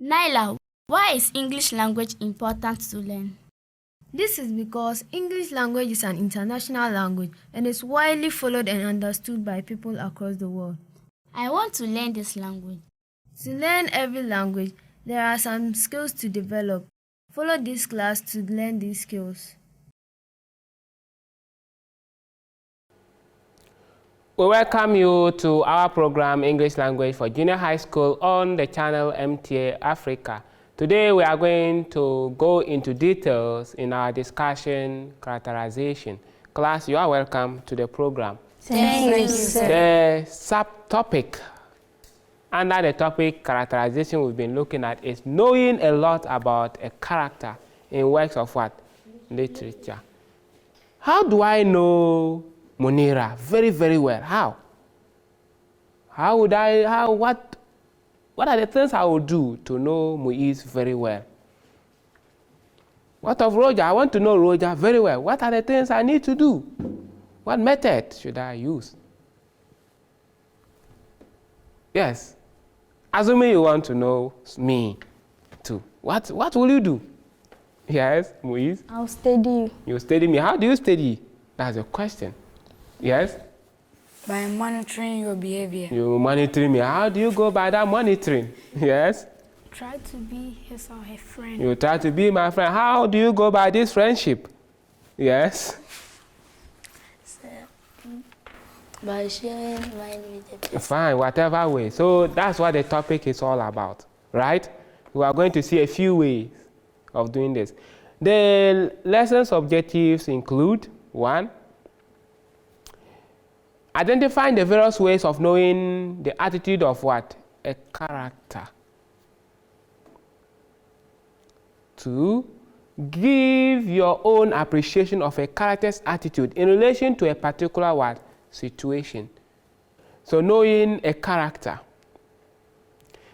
Naila, why is English language important to learn? This is because English language is an international language and is widely followed and understood by people across the world. I want to learn this language. To learn every language, there are some skills to develop. Follow this class to learn these skills. We welcome you to our program English Language for Junior High School on the channel MTA Africa. Today we are going to go into details in our discussion characterization. Class, you are welcome to the program. Thank you, sir. The subtopic under the topic characterization we've been looking at is knowing a lot about a character in works of what? Literature. How do I know Munira very, very well? How? What are the things I will do to know Muiz very well? What of Roger? I want to know Roger very well. What are the things I need to do? What method should I use? Yes. Assuming you want to know me too. What will you do? Yes, Muiz? I'll study you. You study me. How do you study? That's a question. Yes? By monitoring your behavior. You monitoring me. How do you go by that monitoring? Yes? Try to be his or her friend. You try to be my friend. How do you go by this friendship? Yes? By sharing mind with the person. Fine, whatever way. So that's what the topic is all about, right? We are going to see a few ways of doing this. The lesson's objectives include: 1, identifying the various ways of knowing the attitude of what? A character. 2, give your own appreciation of a character's attitude in relation to a particular what? Situation. So knowing a character.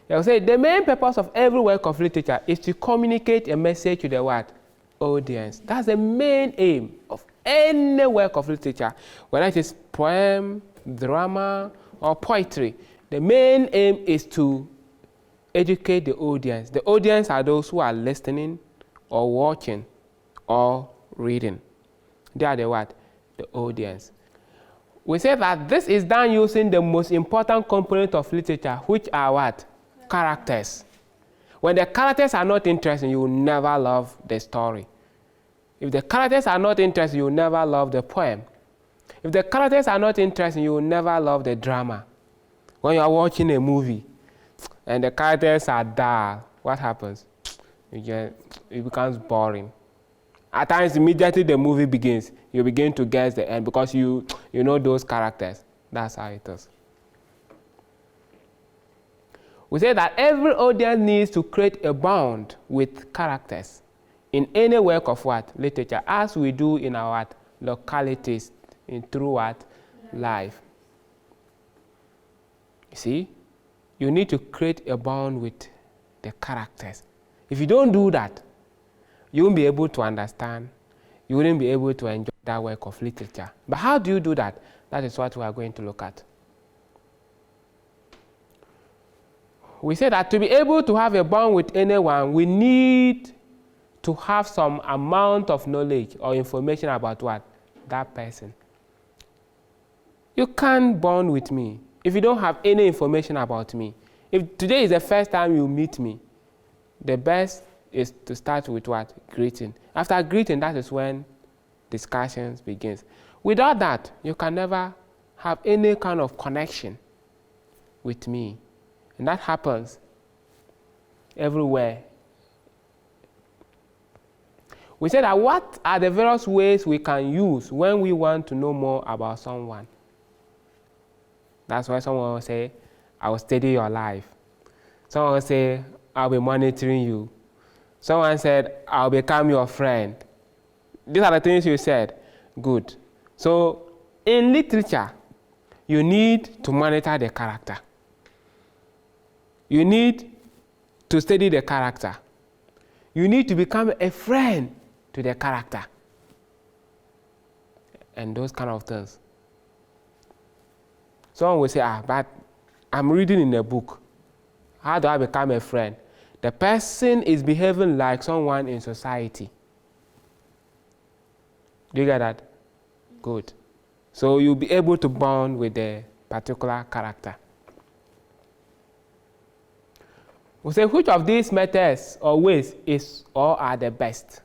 I will say the main purpose of every work of literature is to communicate a message to the what? Audience. That's the main aim of any work of literature, whether it is poem, drama, or poetry. The main aim is to educate the audience. The audience are those who are listening or watching or reading. They are the what? The audience. We say that this is done using the most important component of literature, which are what? Characters. When the characters are not interesting, you will never love the story. If the characters are not interesting, you will never love the poem. If the characters are not interesting, you will never love the drama. When you are watching a movie and the characters are dull, what happens? It becomes boring. At times, immediately the movie begins, you begin to guess the end because you know those characters. That's how it is. We say that every audience needs to create a bond with characters in any work of what? Literature, as we do in our what? Localities, through what? Life. You see, you need to create a bond with the characters. If you don't do that, you won't be able to understand, you wouldn't be able to enjoy that work of literature. But how do you do that? That is what we are going to look at. We say that to be able to have a bond with anyone, we need to have some amount of knowledge or information about what? That person. You can't bond with me if you don't have any information about me. If today is the first time you meet me, the best is to start with what? Greeting. After greeting, that is when discussions begins. Without that, you can never have any kind of connection with me. And that happens everywhere. We said that what are the various ways we can use when we want to know more about someone? That's why someone will say, I will study your life. Someone will say, I'll be monitoring you. Someone said, I'll become your friend. These are the things you said. Good. So in literature, you need to monitor the character. You need to study the character. You need to become a friend to the character. And those kind of things. Someone will say, but I'm reading in a book. How do I become a friend? The person is behaving like someone in society. Do you get that? Good. So you'll be able to bond with the particular character. We say, which of these methods or ways is or are the best?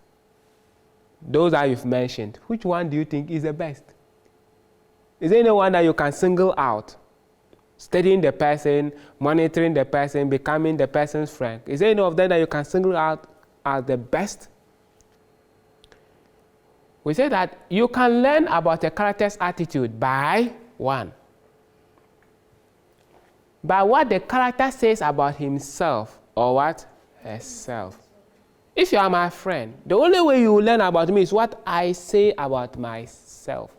Those that you've mentioned. Which one do you think is the best? Is there any one that you can single out? Studying the person, monitoring the person, becoming the person's friend. Is there any of them that you can single out as the best? We say that you can learn about a character's attitude by one, by what the character says about himself or what? Herself. If you are my friend, the only way you will learn about me is what I say about myself.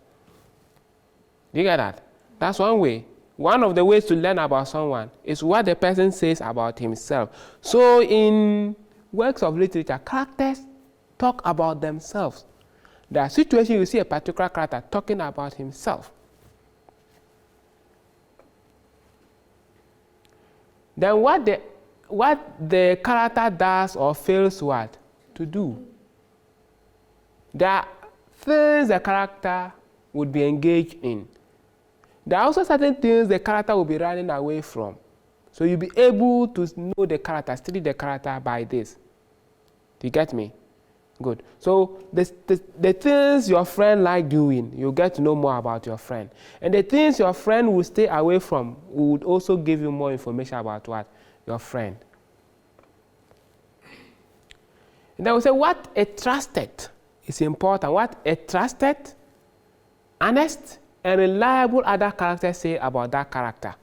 Do you get that? That's one way. One of the ways to learn about someone is what the person says about himself. So in works of literature, characters talk about themselves. There are situations you see a particular character talking about himself. Then what the character does or fails what? To do. There are things the character would be engaged in. There are also certain things the character will be running away from. So you'll be able to know the character, study the character by this. Do you get me? Good. So the things your friend like doing, you get to know more about your friend. And the things your friend will stay away from would also give you more information about what? Your friend. And then we say what a trusted is important. What a trusted, honest, and reliable other characters say about that character.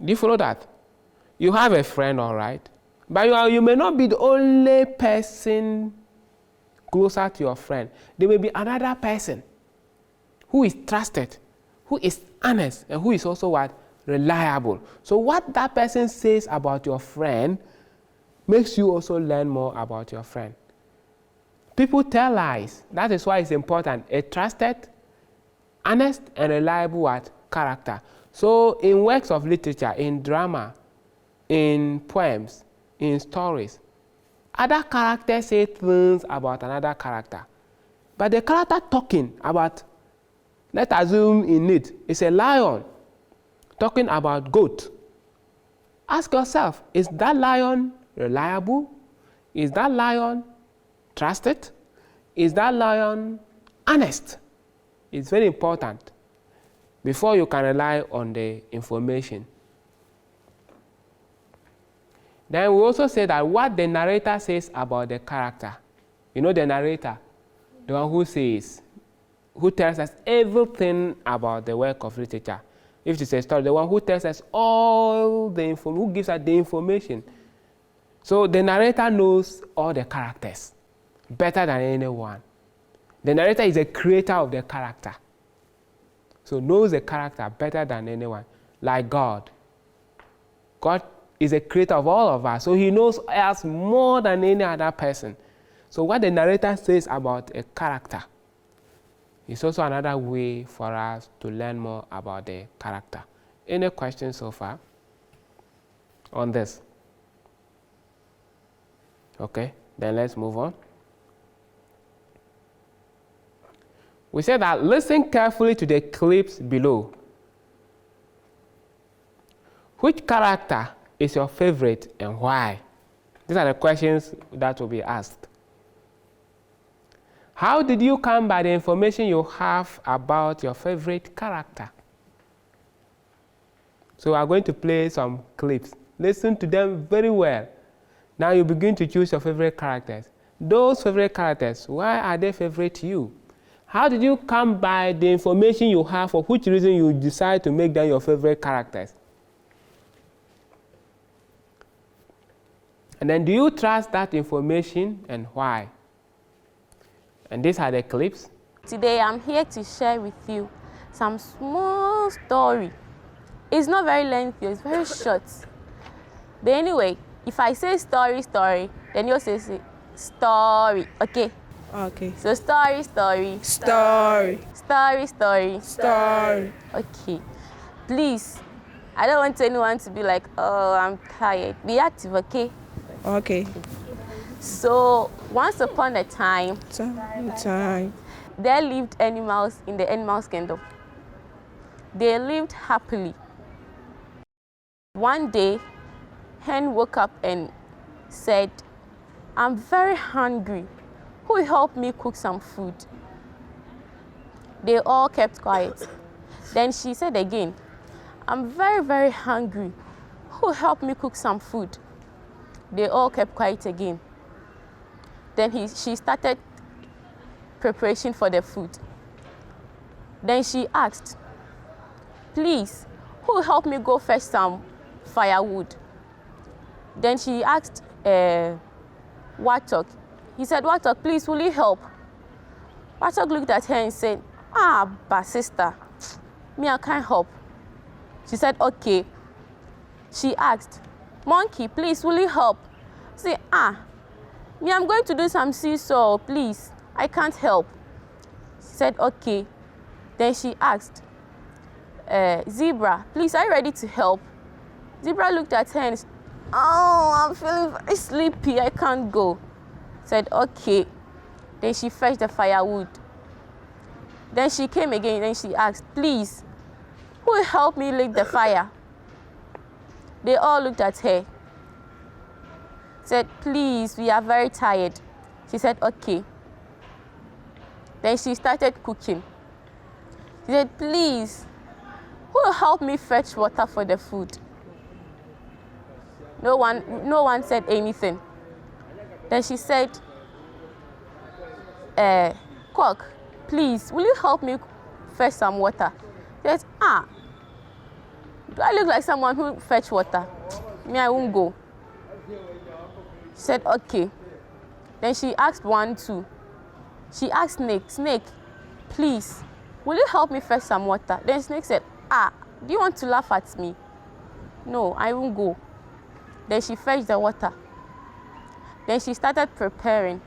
Do you follow that? You have a friend, all right? But you may not be the only person closer to your friend. There may be another person who is trusted, who is honest, and who is also what? Reliable. So what that person says about your friend makes you also learn more about your friend. People tell lies. That is why it's important. A trusted, honest, and reliable what? Character. So in works of literature, in drama, in poems, in stories, other characters say things about another character. But the character talking about, let's assume in it, is a lion talking about goat. Ask yourself, is that lion reliable? Is that lion trusted? Is that lion honest? It's very important before you can rely on the information. Then we also say that what the narrator says about the character. You know the narrator, the one who says, who tells us everything about the work of literature. If it's a story, the one who tells us all the information, who gives us the information. So the narrator knows all the characters better than anyone. The narrator is a creator of the character. So knows the character better than anyone, like God. God is a creator of all of us, so he knows us more than any other person. So what the narrator says about a character is also another way for us to learn more about the character. Any questions so far on this? Okay, then let's move on. We said that listen carefully to the clips below. Which character is your favorite and why? These are the questions that will be asked. How did you come by the information you have about your favorite character? So we are going to play some clips. Listen to them very well. Now you begin to choose your favorite characters. Those favorite characters, why are they favorite to you? How did you come by the information you have, for which reason you decide to make them your favorite characters? And then do you trust that information and why? And these are the clips. Today I'm here to share with you some small story. It's not very lengthy, it's very short. But anyway, if I say story, then you'll say story, okay? Okay. So story. Story. Story. Story. Okay. Please, I don't want anyone to be like, oh, I'm tired. Be active, okay? Okay. So, once upon a time, Time. there lived animals in the animals kingdom. They lived happily. One day, hen woke up and said, I'm very hungry. Who will help me cook some food? They all kept quiet. Then she said again, I'm very, very hungry. Who will help me cook some food? They all kept quiet again. Then she started preparation for the food. Then she asked, please, who will help me go fetch some firewood? Then she asked Watok. He said, Watok, please, will you help? Watok looked at her and said, but sister, me, I can't help. She said, okay. She asked, Monkey, please, will you help? Say, me, I'm going to do some seesaw, please. I can't help. She said, okay. Then she asked, Zebra, please, are you ready to help? Zebra looked at her and said, I'm feeling very sleepy, I can't go. Said, okay. Then she fetched the firewood. Then she came again and she asked, please, who will help me light the fire? They all looked at her. Said, please, we are very tired. She said, okay. Then she started cooking. She said, please, who will help me fetch water for the food? No one said anything. Then she said, Cock, please, will you help me fetch some water? She said, do I look like someone who fetch water? Me, I won't go. She said, okay. Then she asked 1, 2. She asked Snake, please, will you help me fetch some water? Then Snake said, do you want to laugh at me? No, I won't go. Then she fetched the water. Then she started preparing.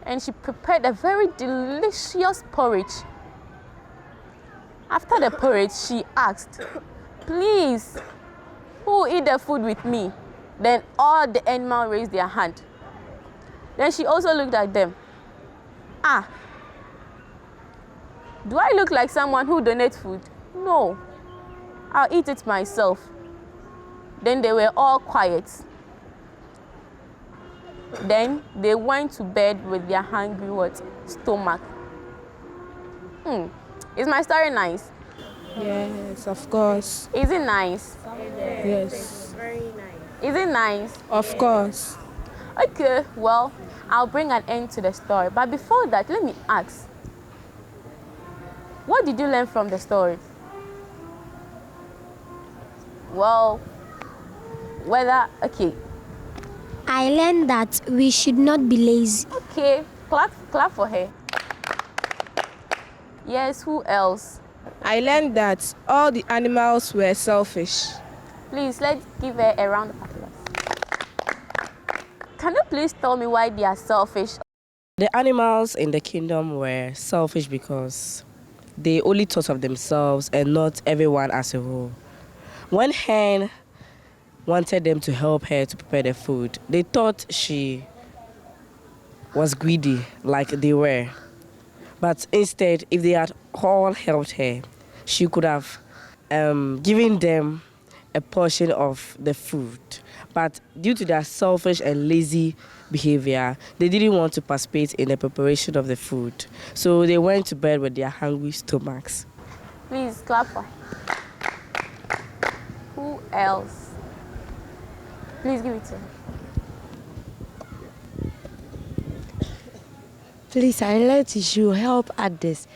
And she prepared a very delicious porridge. After the porridge, she asked, please, who will eat the food with me? Then all the animals raised their hand. Then she also looked at them. Do I look like someone who donates food? No, I'll eat it myself. Then they were all quiet. Then they went to bed with their hungry stomach. Is my story nice? Yes, of course. Is it nice? Yes. Very nice. Is it nice? Of course. Okay, well, I'll bring an end to the story. But before that, let me ask, what did you learn from the story? Well, okay. I learned that we should not be lazy. Okay, clap for her. Yes, who else? I learned that all the animals were selfish. Please, let's give her a round of applause. Can you please tell me why they are selfish? The animals in the kingdom were selfish because they only thought of themselves and not everyone as a whole. When hen wanted them to help her to prepare the food, they thought she was greedy like they were. But instead, if they had all helped her, she could have given them a portion of the food. But due to their selfish and lazy behavior, they didn't want to participate in the preparation of the food. So they went to bed with their hungry stomachs. Please clap for her. Who else? Please give it to her. Please, I learned you should help others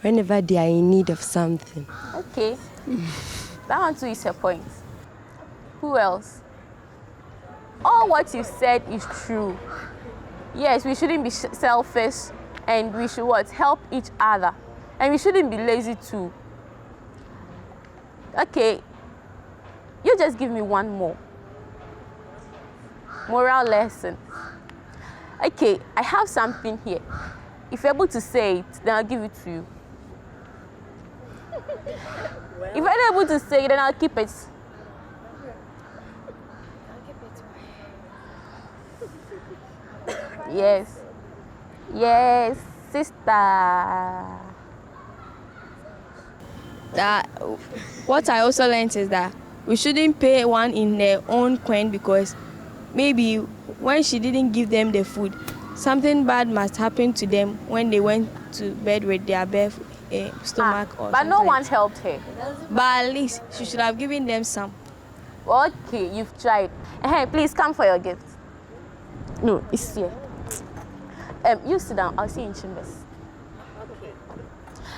whenever they are in need of something. Okay. That one too is a point. Who else? All what you said is true. Yes, we shouldn't be selfish, and we should help each other. And we shouldn't be lazy too. Okay. You just give me one more. Moral lesson. Okay, I have something here. If you're able to say it, then I'll give it to you. If you're not able to say it, then I'll keep it. Yes. Yes, sister. That what I also learned is that we shouldn't pay one in their own coin, because maybe when she didn't give them the food, something bad must happen to them when they went to bed with their bare stomach or But no something. one helped her. But at least she should have given them some. Okay, you've tried. Hey, please come for your gift. No, it's here. You sit down. I'll see you in chambers.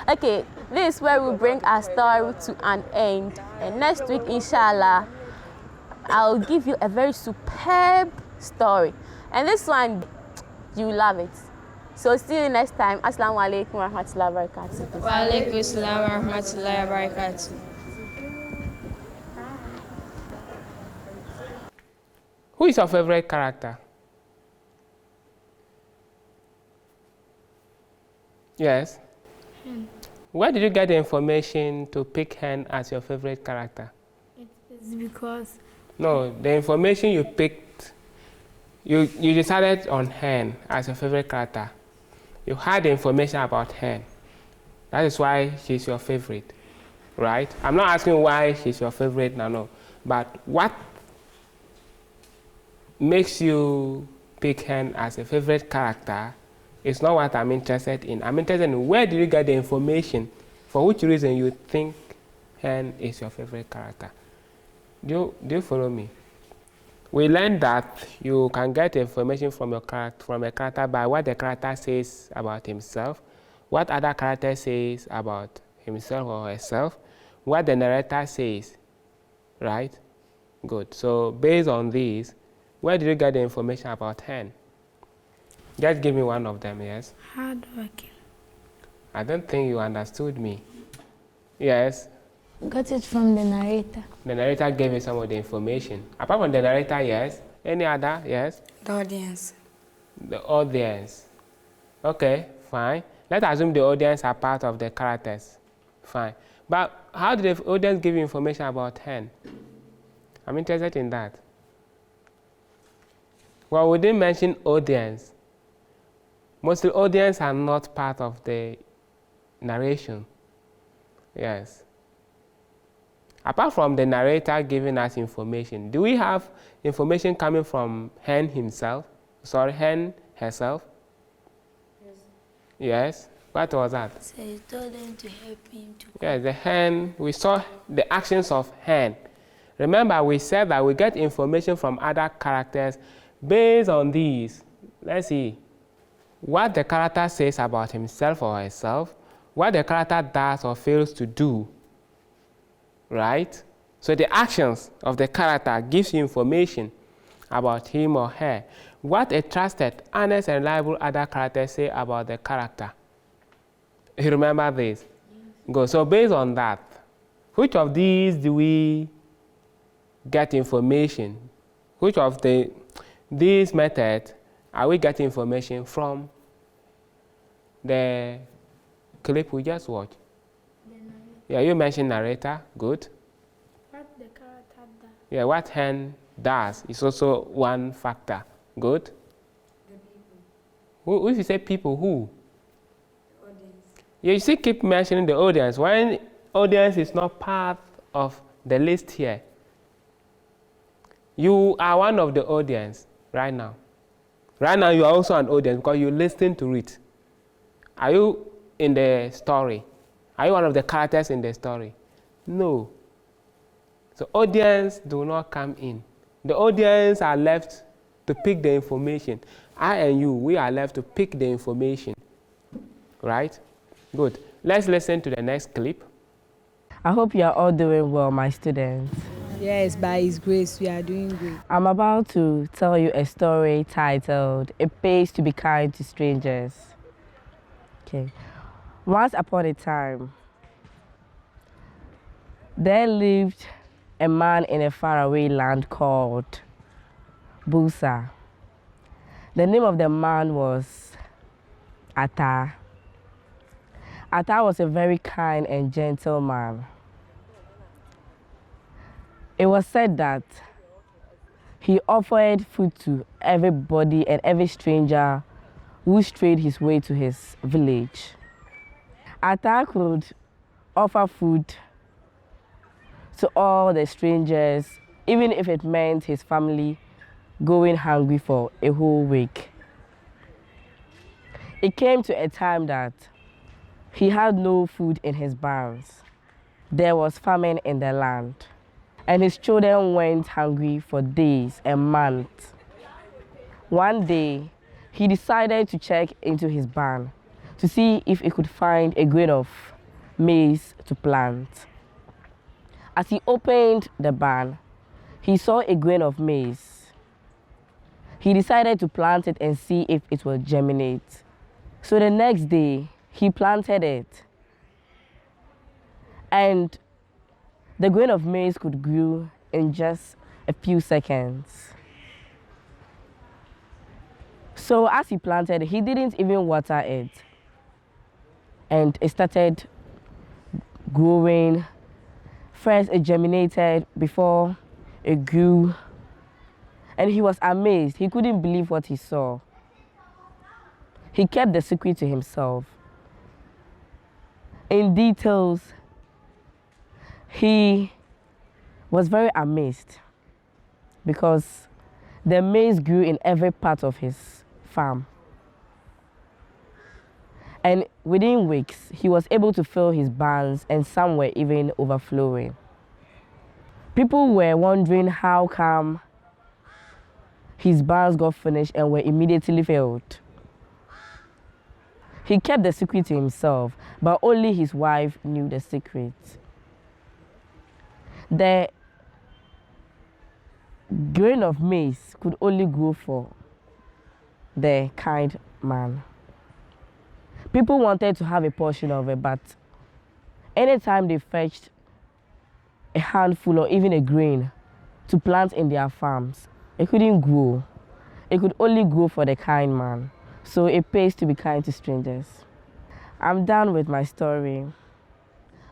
Okay, this is where we bring our story to an end. And next week, inshallah, I'll give you a very superb story. And this one, you love it. So see you next time. Assalamu alaikum wa rahmatullahi wa barakatuh. Wa alaikum assalam wa rahmatullahi wa barakatuh. Who is your favorite character? Yes. Where did you get the information to pick Hen as your favorite character? It's because No, the information you picked, you decided on Hen as your favorite character. You had the information about Hen. That is why she's your favorite, right? I'm not asking why she's your favorite, no. But what makes you pick Hen as a favorite character is not what I'm interested in. I'm interested in where did you get the information, for which reason you think Hen is your favorite character. Do you follow me? We learned that you can get information from a character by what the character says about himself, what other character says about himself or herself, what the narrator says, right? Good. So based on this, where did you get the information about Hen? Just give me one of them, yes? hardworking. I don't think you understood me. Yes? Got it from the narrator. The narrator gave you some of the information. Apart from the narrator, yes? Any other? Yes? The audience. The audience. Okay, fine. Let's assume the audience are part of the characters. Fine. But how did the audience give you information about Hen? I'm interested in that. Well, we didn't mention audience. Mostly audience are not part of the narration. Yes. Apart from the narrator giving us information, do we have information coming from Hen himself? Sorry, Hen herself? Yes. What was that? So he told them to help him to. Yes, the Hen, we saw the actions of Hen. Remember, we said that we get information from other characters based on these. Let's see. What the character says about himself or herself, what the character does or fails to do, right? So the actions of the character gives you information about him or her. What a trusted, honest, and reliable other character say about the character. You remember this? Good. So based on that, which of these do we get information? Which of these methods are we getting information from the clip we just watched? Yeah, you mentioned narrator. Good. What the character does. Yeah, what Hen does is also one factor. Good. The people. If you say people, who? The audience. Yeah, you see, keep mentioning the audience. When audience is not part of the list here, you are one of the audience right now. Right now, you are also an audience because you listen to it. Are you in the story? Are you one of the characters in the story? No. So audience do not come in. The audience are left to pick the information. I and you, we are left to pick the information. Right? Good. Let's listen to the next clip. I hope you are all doing well, my students. Yes, by His grace, we are doing great. I'm about to tell you a story titled, It Pays to Be Kind to Strangers. Okay. Once upon a time, there lived a man in a faraway land called Busa. The name of the man was Atta. Atta was a very kind and gentle man. It was said that he offered food to everybody and every stranger who strayed his way to his village. Ata could offer food to all the strangers, even if it meant his family going hungry for a whole week. It came to a time that he had no food in his barns. There was famine in the land, and his children went hungry for days and months. One day, he decided to check into his barn to see if he could find a grain of maize to plant. As he opened the barn, he saw a grain of maize. He decided to plant it and see if it will germinate. So the next day, he planted it. And the grain of maize could grow in just a few seconds. So as he planted it, he didn't even water it. And it started growing. First it germinated before it grew. And he was amazed. He couldn't believe what he saw. He kept the secret to himself. In details, he was very amazed because the maize grew in every part of his farm. And within weeks, he was able to fill his barns, and some were even overflowing. People were wondering how come his barns got finished and were immediately filled. He kept the secret to himself, but only his wife knew the secret. The grain of maize could only grow for the kind man. People wanted to have a portion of it, but anytime they fetched a handful or even a grain to plant in their farms, it couldn't grow. It could only grow for the kind man. So it pays to be kind to strangers. I'm done with my story.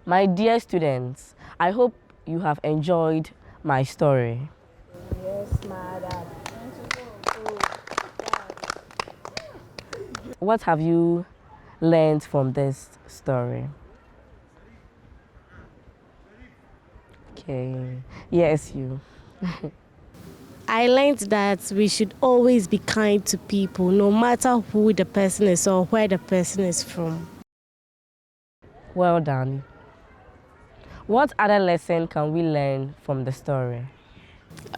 My dear students, I hope you have enjoyed my story. Yes, madam. What have you learned from this story? Okay. Yes, you. I learned that we should always be kind to people, no matter who the person is or where the person is from. Well done. What other lesson can we learn from the story?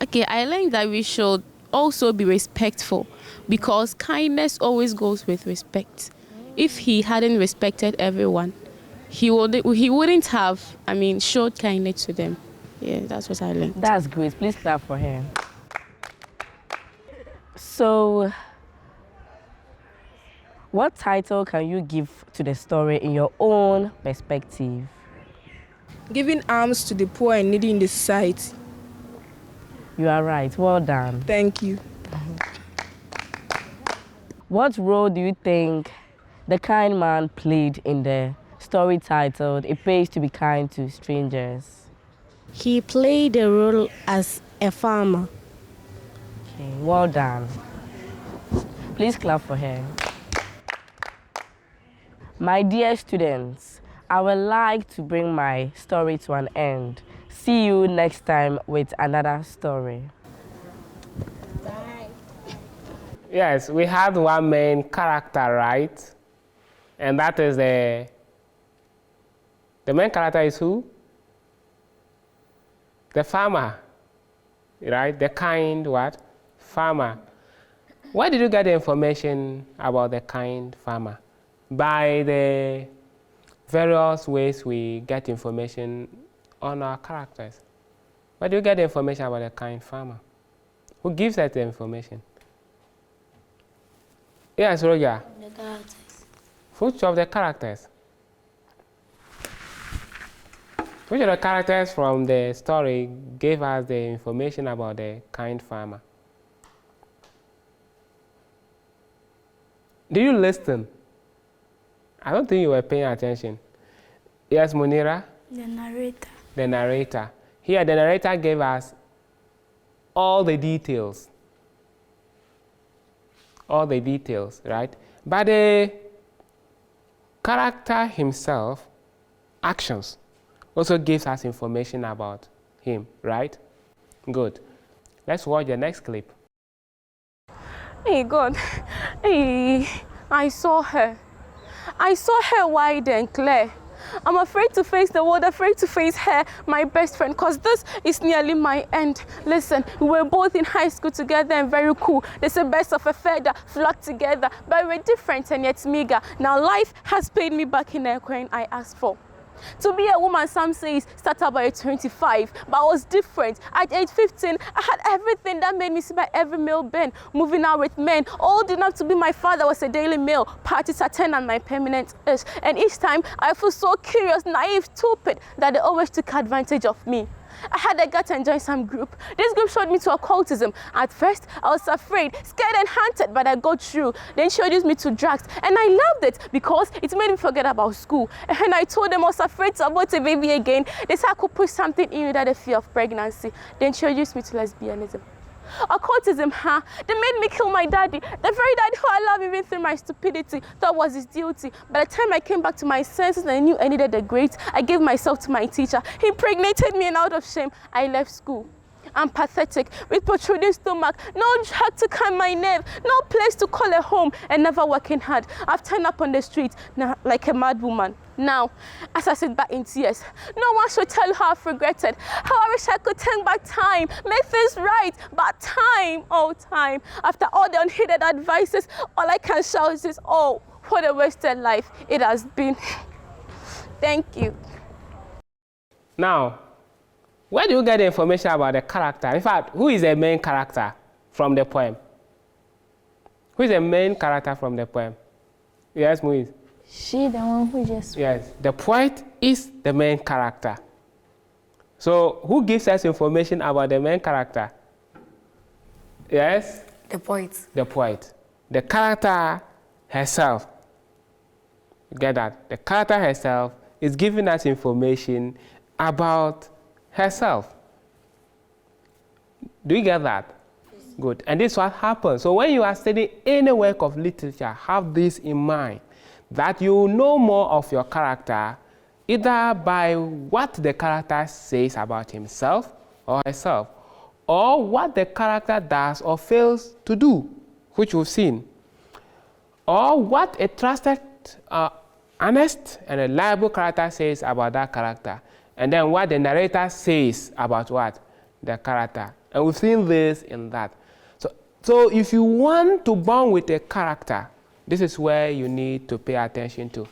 Okay, I learned that we should also be respectful because kindness always goes with respect. If he hadn't respected everyone, he wouldn't have, showed kindness to them. Yeah, that's what I learned. That's great. Please clap for him. So, what title can you give to the story in your own perspective? Giving alms to the poor and needy in the society. You are right. Well done. Thank you. What role do you think the kind man played in the story titled "It Pays to Be Kind to Strangers"? He played a role as a farmer. Okay, well done. Please clap for him. My dear students, I would like to bring my story to an end. See you next time with another story. Bye. Yes, we had one main character, right? And that is the main character is who? The farmer, right? The kind what? Farmer. Where did you get the information about the kind farmer? By the various ways we get information on our characters. Where do you get the information about the kind farmer? Who gives us the information? Yes, Roger. The characters. Which of the characters? Which of the characters from the story gave us the information about the kind farmer? Do you listen? I don't think you were paying attention. Yes, Munira? The narrator. The narrator. Here the narrator gave us all the details. All the details, right? But the character himself, actions, also gives us information about him, right? Good. Let's watch the next clip. Hey God, hey, I saw her. I saw her wide and clear. I'm afraid to face the world, afraid to face her, my best friend, because this is nearly my end. Listen, we were both in high school together and very cool. There's a birds of a feather flock together, but we're different and yet meager. Now life has paid me back in a coin I asked for. To be a woman, some say, started by 25, but I was different. At age 15, I had everything that made me see by every male band. Moving out with men, old enough to be my father was a daily meal. Parties attend and my permanent is. And each time, I feel so curious, naive, stupid, that they always took advantage of me. I had a gut and joined some group. This group showed me to occultism. At first, I was afraid, scared and hunted, but I got through. They introduced me to drugs, and I loved it because it made me forget about school. And I told them I was afraid to abort a baby again. They said I could push something in without the fear of pregnancy. They introduced me to lesbianism. Occultism, huh? They made me kill my daddy. The very daddy who I love even through my stupidity, thought was his duty. By the time I came back to my senses and I knew I needed the grades, I gave myself to my teacher. He impregnated me and out of shame, I left school. I'm pathetic, with protruding stomach, no drug to calm my nerve, no place to call a home, and never working hard. I've turned up on the street now like a mad woman. Now, as I sit back in tears, no one should tell you how I've regretted, how I wish I could turn back time, make things right, but time, oh time. After all the unheeded advices, all I can shout is, oh, what a wasted life it has been. Thank you. Now, where do you get the information about the character? In fact, who is the main character from the poem? Who is the main character from the poem? Yes, Muiz? She, the one who just... Yes, the poet is the main character. So, who gives us information about the main character? Yes? The poet. The poet. The character herself. You get that? The character herself is giving us information about herself. Do you get that? Yes. Good. And this is what happens. So when you are studying any work of literature, have this in mind, that you know more of your character either by what the character says about himself or herself, or what the character does or fails to do, which we've seen, or what a trusted, honest, and reliable character says about that character, and then what the narrator says about what? The character. And we've seen this in that. So if you want to bond with a character, this is where you need to pay attention to.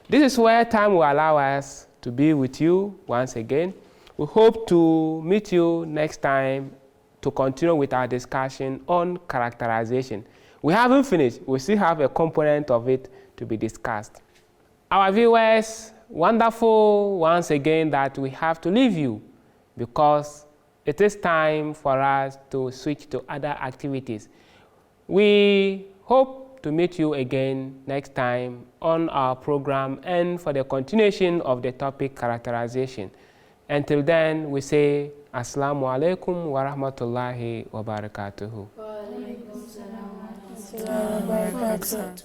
This is where time will allow us to be with you once again. We hope to meet you next time to continue with our discussion on characterization. We haven't finished. We still have a component of it to be discussed. Our viewers, wonderful once again that we have to leave you because it is time for us to switch to other activities. We hope to meet you again next time on our program and for the continuation of the topic characterization. Until then, we say Assalamu alaikum wa rahmatullahi wa barakatuhu. Wa alaikum salam wa rahmatullahi wa barakatuh.